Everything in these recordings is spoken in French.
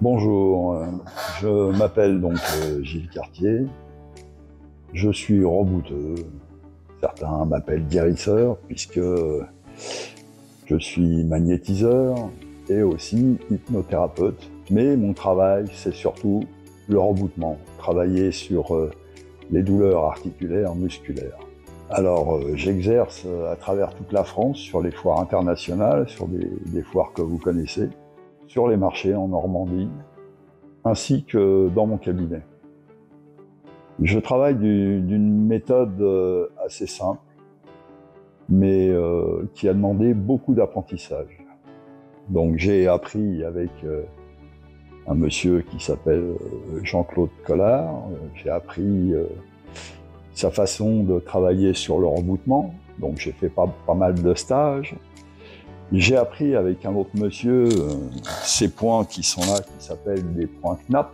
Bonjour, je m'appelle donc Gilles Cartier, je suis rebouteux, certains m'appellent guérisseur puisque je suis magnétiseur et aussi hypnothérapeute, mais mon travail c'est surtout le reboutement, travailler sur les douleurs articulaires, musculaires. Alors j'exerce à travers toute la France sur les foires internationales, sur des foires que vous connaissez, sur les marchés en Normandie, ainsi que dans mon cabinet. Je travaille d'une méthode assez simple, mais qui a demandé beaucoup d'apprentissage. Donc j'ai appris avec un monsieur qui s'appelle Jean-Claude Collard, j'ai appris sa façon de travailler sur le reboutement, donc j'ai fait pas mal de stages. J'ai appris avec un autre monsieur ces points qui sont là, qui s'appellent des points Knapp,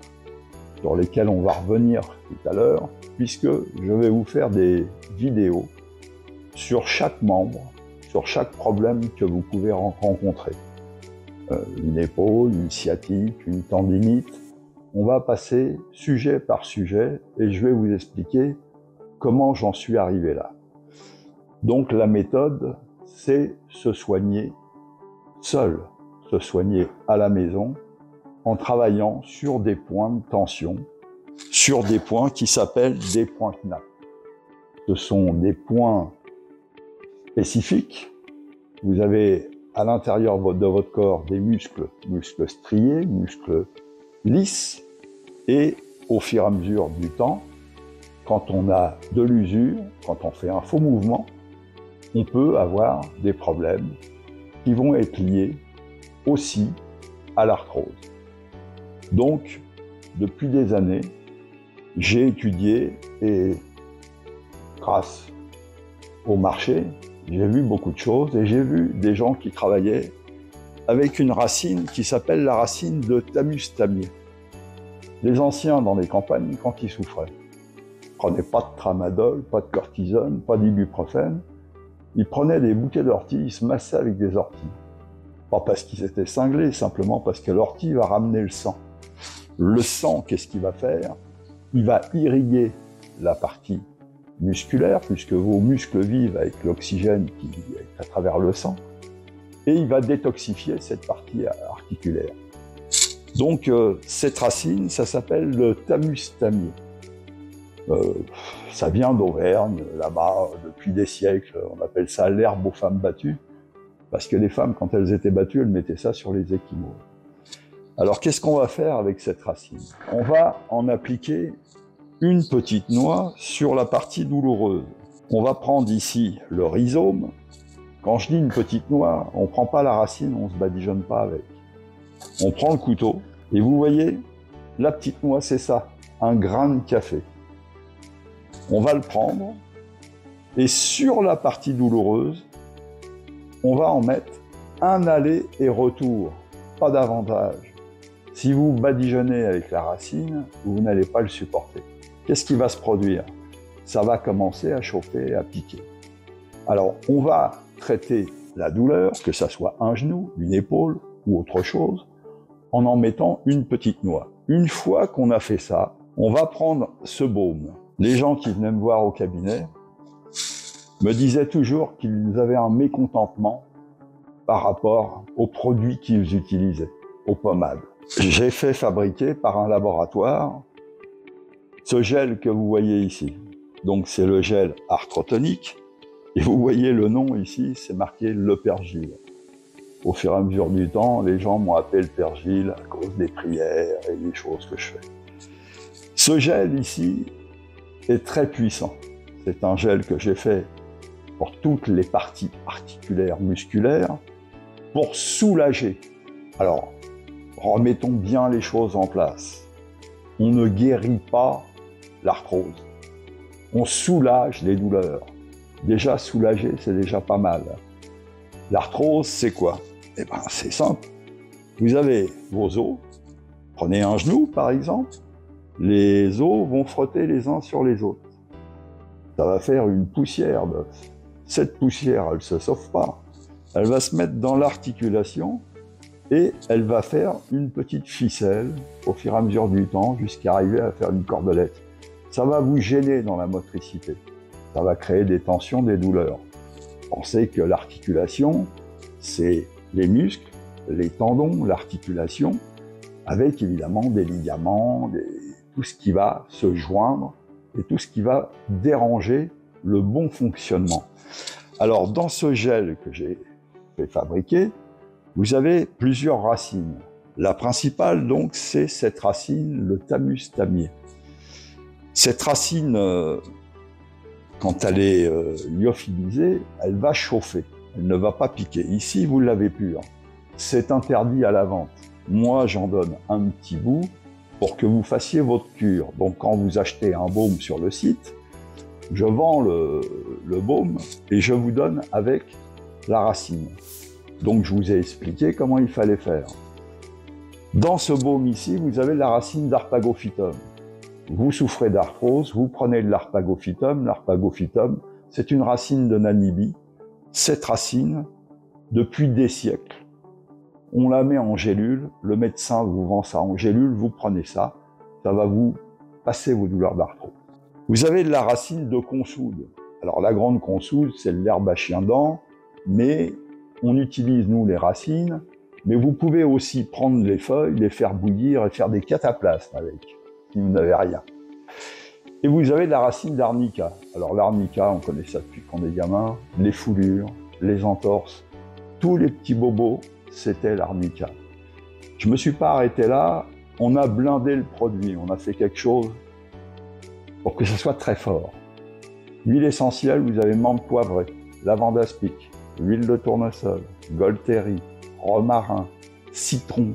sur lesquels on va revenir tout à l'heure, puisque je vais vous faire des vidéos sur chaque membre, sur chaque problème que vous pouvez rencontrer. Une épaule, une sciatique, une tendinite. On va passer sujet par sujet et je vais vous expliquer comment j'en suis arrivé là. Donc la méthode, c'est se soigner seul, se soigner à la maison en travaillant sur des points de tension, sur des points qui s'appellent des points Knapp. Ce sont des points spécifiques. Vous avez à l'intérieur de votre corps des muscles striés, muscles lisses, et au fur et à mesure du temps, quand on a de l'usure, quand on fait un faux mouvement, on peut avoir des problèmes qui vont être liés aussi à l'arthrose. Donc, depuis des années, j'ai étudié et grâce au marché, j'ai vu beaucoup de choses et j'ai vu des gens qui travaillaient avec une racine qui s'appelle la racine de Thammus tamiae. Les anciens dans les campagnes, quand ils souffraient, ils ne prenaient pas de tramadol, pas de cortisone, pas d'ibuprofène, ils prenaient des bouquets d'ortie, ils se massaient avec des orties. Pas parce qu'ils étaient cinglés, simplement parce que l'ortie va ramener le sang. Le sang, qu'est-ce qu'il va faire? Il va irriguer la partie musculaire, puisque vos muscles vivent avec l'oxygène qui est à travers le sang, et il va détoxifier cette partie articulaire. Donc cette racine, ça s'appelle le Thammus tamiae. Ça vient d'Auvergne, là-bas, depuis des siècles. On appelle ça l'herbe aux femmes battues, parce que les femmes, quand elles étaient battues, elles mettaient ça sur les ecchymoses. Alors qu'est-ce qu'on va faire avec cette racine? On va en appliquer une petite noix sur la partie douloureuse. On va prendre ici le rhizome. Quand je dis une petite noix, on ne prend pas la racine, on ne se badigeonne pas avec. On prend le couteau, et vous voyez, la petite noix, c'est ça, un grain de café. On va le prendre, et sur la partie douloureuse, on va en mettre un aller et retour, pas davantage. Si vous badigeonnez avec la racine, vous n'allez pas le supporter. Qu'est-ce qui va se produire? Ça va commencer à chauffer, à piquer. Alors, on va traiter la douleur, que ça soit un genou, une épaule ou autre chose, en mettant une petite noix. Une fois qu'on a fait ça, on va prendre ce baume. Les gens qui venaient me voir au cabinet me disaient toujours qu'ils avaient un mécontentement par rapport aux produits qu'ils utilisaient, aux pommades. J'ai fait fabriquer par un laboratoire ce gel que vous voyez ici. Donc c'est le gel arthrotonique, et vous voyez le nom ici, c'est marqué le pergile. Au fur et à mesure du temps, les gens m'ont appelé le pergile à cause des prières et des choses que je fais. Ce gel ici est très puissant. C'est un gel que j'ai fait pour toutes les parties articulaires, musculaires, pour soulager. Alors, remettons bien les choses en place. On ne guérit pas l'arthrose. On soulage les douleurs. Déjà, soulager, c'est déjà pas mal. L'arthrose, c'est quoi? Eh bien, c'est simple. Vous avez vos os. Prenez un genou, par exemple. Les os vont frotter les uns sur les autres. Ça va faire une poussière d'os. Cette poussière, elle ne se sauve pas. Elle va se mettre dans l'articulation et elle va faire une petite ficelle au fur et à mesure du temps jusqu'à arriver à faire une cordelette. Ça va vous gêner dans la motricité. Ça va créer des tensions, des douleurs. Pensez que l'articulation, c'est les muscles, les tendons, l'articulation, avec évidemment des ligaments, tout ce qui va se joindre et tout ce qui va déranger le bon fonctionnement. Alors, dans ce gel que j'ai fait fabriquer, vous avez plusieurs racines. La principale, donc, c'est cette racine, le thamus tamier. Cette racine, quand elle est lyophilisée, elle va chauffer. Elle ne va pas piquer. Ici, vous l'avez plus. C'est interdit à la vente. Moi, j'en donne un petit bout pour que vous fassiez votre cure. Donc, quand vous achetez un baume sur le site, je vends le baume et je vous donne avec la racine. Donc, je vous ai expliqué comment il fallait faire. Dans ce baume ici, vous avez la racine d'Harpagophytum. Vous souffrez d'arthrose, vous prenez de l'Harpagophytum. L'Harpagophytum, c'est une racine de Namibie. Cette racine, depuis des siècles, on la met en gélule. Le médecin vous vend ça en gélule, vous prenez ça. Ça va vous passer vos douleurs d'arthrose. Vous avez de la racine de consoude. Alors la grande consoude, c'est l'herbe à chien dent, mais on utilise, nous, les racines, mais vous pouvez aussi prendre les feuilles, les faire bouillir et faire des cataplasmes avec, si vous n'avez rien. Et vous avez de la racine d'arnica. Alors l'arnica, on connaît ça depuis qu'on est gamin, les foulures, les entorses, tous les petits bobos, c'était l'arnica. Je ne me suis pas arrêté là, on a blindé le produit, on a fait quelque chose pour que ce soit très fort. Huile essentielle, vous avez menthe poivrée, lavande aspic, huile de tournesol, golterie, romarin, citron,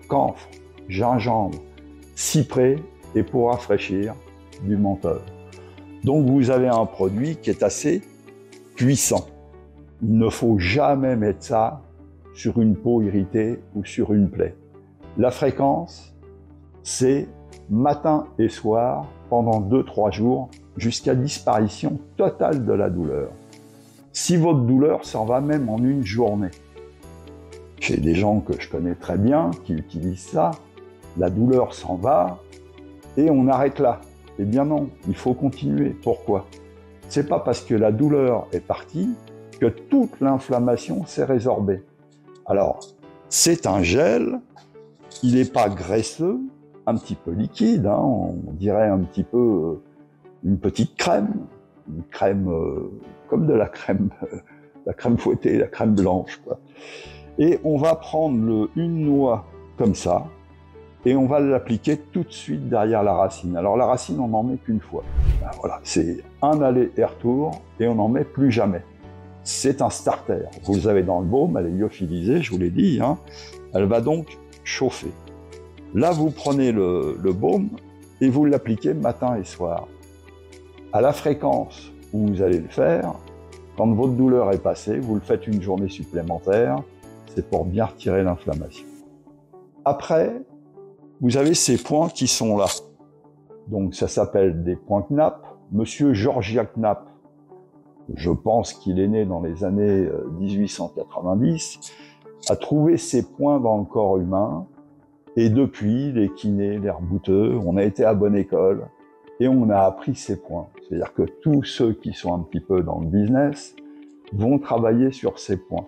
camphre, gingembre, cyprès et pour rafraîchir, du menthol. Donc vous avez un produit qui est assez puissant. Il ne faut jamais mettre ça sur une peau irritée ou sur une plaie. La fréquence, c'est matin et soir pendant 2-3 jours jusqu'à disparition totale de la douleur. Si votre douleur s'en va même en une journée. J'ai des gens que je connais très bien qui utilisent ça, la douleur s'en va et on arrête là. Eh bien non, il faut continuer. Pourquoi? C'est pas parce que la douleur est partie que toute l'inflammation s'est résorbée. Alors, c'est un gel, il n'est pas graisseux, un petit peu liquide, hein, on dirait un petit peu une petite crème, une crème comme de la crème fouettée, la crème blanche, quoi. Et on va prendre une noix comme ça, et on va l'appliquer tout de suite derrière la racine. Alors la racine, on n'en met qu'une fois. Ben voilà, c'est un aller et retour, et on n'en met plus jamais. C'est un starter. Vous le avez dans le baume, elle est lyophilisée, je vous l'ai dit, hein. Elle va donc chauffer. Là, vous prenez le baume et vous l'appliquez matin et soir. À la fréquence où vous allez le faire, quand votre douleur est passée, vous le faites une journée supplémentaire, c'est pour bien retirer l'inflammation. Après, vous avez ces points qui sont là. Donc ça s'appelle des points Knapp. Monsieur Georgia Knapp, je pense qu'il est né dans les années 1890, a trouvé ces points dans le corps humain. Et depuis, les kinés, les rebouteux, on a été à bonne école et on a appris ces points. C'est-à-dire que tous ceux qui sont un petit peu dans le business vont travailler sur ces points.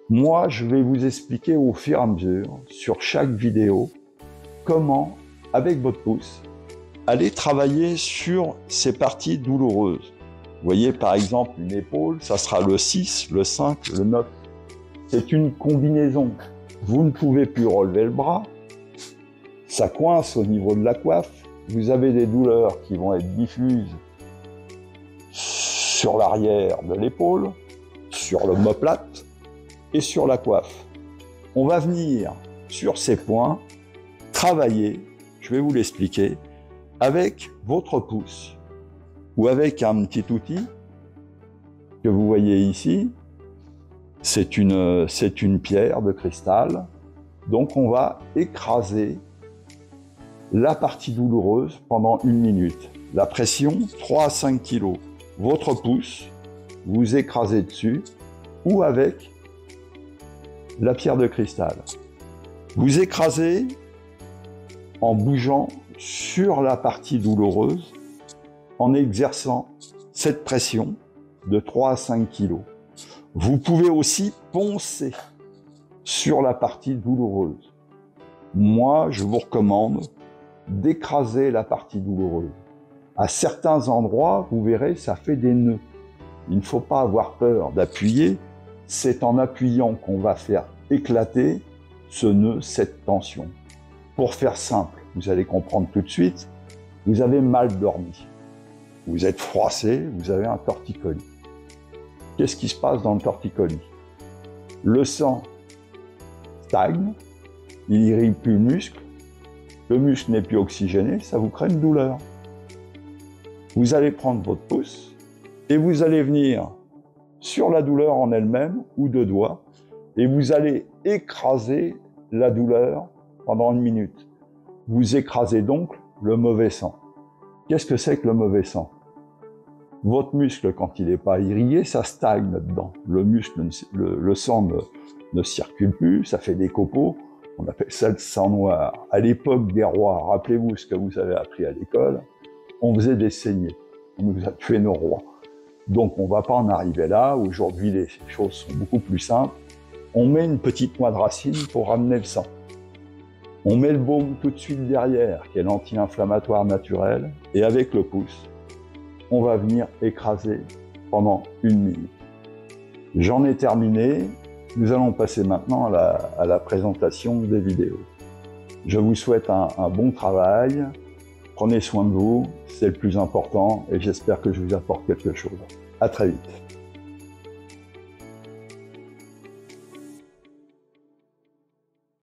Moi, je vais vous expliquer au fur et à mesure, sur chaque vidéo, comment, avec votre pouce, aller travailler sur ces parties douloureuses. Vous voyez, par exemple, une épaule, ça sera le 6, le 5, le 9. C'est une combinaison. Vous ne pouvez plus relever le bras, ça coince au niveau de la coiffe, vous avez des douleurs qui vont être diffuses sur l'arrière de l'épaule, sur l'omoplate et sur la coiffe. On va venir sur ces points travailler, je vais vous l'expliquer, avec votre pouce ou avec un petit outil que vous voyez ici. C'est une pierre de cristal, donc on va écraser la partie douloureuse pendant 1 minute. La pression, 3 à 5 kg. Votre pouce, vous écrasez dessus, ou avec la pierre de cristal. Vous écrasez en bougeant sur la partie douloureuse, en exerçant cette pression de 3 à 5 kg. Vous pouvez aussi poncer sur la partie douloureuse. Moi, je vous recommande d'écraser la partie douloureuse. À certains endroits, vous verrez, ça fait des nœuds. Il ne faut pas avoir peur d'appuyer. C'est en appuyant qu'on va faire éclater ce nœud, cette tension. Pour faire simple, vous allez comprendre tout de suite, vous avez mal dormi. Vous êtes froissé, vous avez un torticolis. Qu'est-ce qui se passe dans le torticolis? Le sang stagne, il irrigue plus le muscle n'est plus oxygéné, ça vous crée une douleur. Vous allez prendre votre pouce et vous allez venir sur la douleur en elle-même ou deux doigts et vous allez écraser la douleur pendant 1 minute. Vous écrasez donc le mauvais sang. Qu'est-ce que c'est que le mauvais sang? Votre muscle, quand il n'est pas irrigué, ça stagne là-dedans. Le sang ne circule plus, ça fait des copeaux. On appelle ça le sang noir. À l'époque des rois, rappelez-vous ce que vous avez appris à l'école, on faisait des saignées. On nous a tué nos rois. Donc on ne va pas en arriver là. Aujourd'hui, les choses sont beaucoup plus simples. On met une petite noix de racine pour ramener le sang. On met le baume tout de suite derrière, qui est l'anti-inflammatoire naturel, et avec le pouce, on va venir écraser pendant 1 minute. J'en ai terminé. Nous allons passer maintenant à la présentation des vidéos. Je vous souhaite un bon travail. Prenez soin de vous, c'est le plus important, et j'espère que je vous apporte quelque chose. À très vite.